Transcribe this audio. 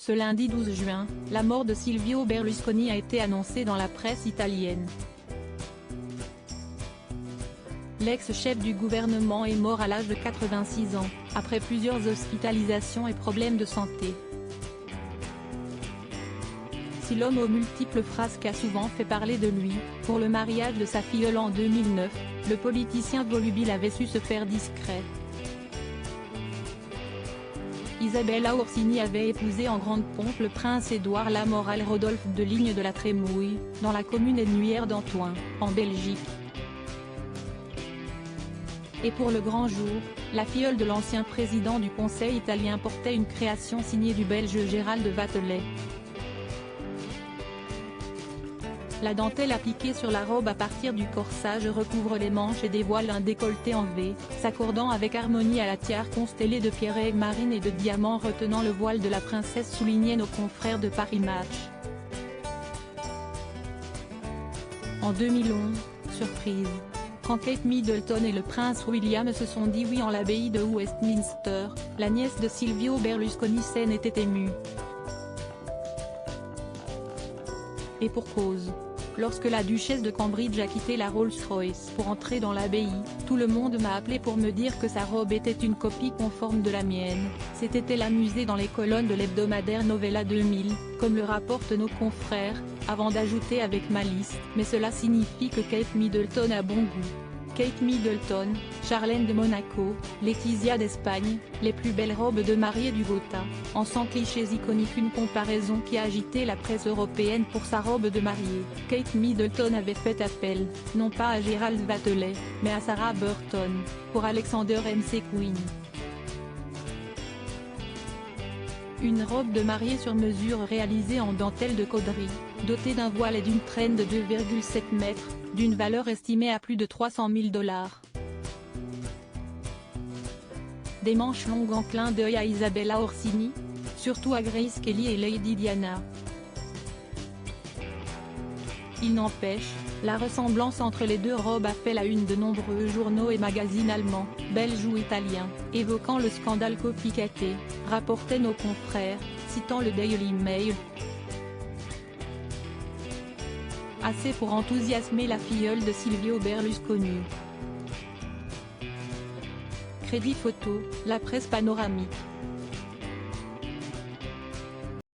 Ce lundi 12 juin, la mort de Silvio Berlusconi a été annoncée dans la presse italienne. L'ex-chef du gouvernement est mort à l'âge de 86 ans, après plusieurs hospitalisations et problèmes de santé. Si l'homme aux multiples frasques a souvent fait parler de lui, pour le mariage de sa filleule en 2009, le politicien volubile avait su se faire discret. Isabella Orsini avait épousé en grande pompe le prince Édouard Lamoral Rodolphe de Ligne de la Trémouille, dans la commune énuaire d'Antoing, en Belgique. Et pour le grand jour, la filleule de l'ancien président du Conseil italien portait une création signée du Belge Gérald Vatelet. La dentelle appliquée sur la robe à partir du corsage recouvre les manches et dévoile un décolleté en V, s'accordant avec harmonie à la tiare constellée de pierres marines et de diamants retenant le voile de la princesse, soulignaient nos confrères de Paris Match. En 2011, surprise. Quand Kate Middleton et le prince William se sont dit oui en l'abbaye de Westminster, la nièce de Silvio Berlusconi scène était émue. Et pour cause. Lorsque la duchesse de Cambridge a quitté la Rolls-Royce pour entrer dans l'abbaye, tout le monde m'a appelé pour me dire que sa robe était une copie conforme de la mienne. C'était amusé dans les colonnes de l'hebdomadaire Novella 2000, comme le rapportent nos confrères, avant d'ajouter avec malice, mais cela signifie que Kate Middleton a bon goût. Kate Middleton, Charlène de Monaco, Laetitia d'Espagne, les plus belles robes de mariée du Gotha, en 100 clichés iconiques, une comparaison qui a agité la presse européenne pour sa robe de mariée. Kate Middleton avait fait appel, non pas à Gérald Vatelet, mais à Sarah Burton, pour Alexander McQueen. Une robe de mariée sur mesure réalisée en dentelle de Caudry, dotée d'un voile et d'une traîne de 2,7 mètres, d'une valeur estimée à plus de 300 000 $. Des manches longues en clin d'œil à Isabella Orsini, surtout à Grace Kelly et Lady Diana. Il n'empêche, la ressemblance entre les deux robes a fait la une de nombreux journaux et magazines allemands, belges ou italiens, évoquant le scandale copycaté, rapportaient nos confrères, citant le Daily Mail. Assez pour enthousiasmer la filleule de Silvio Berlusconi. Crédit photo, la presse panoramique.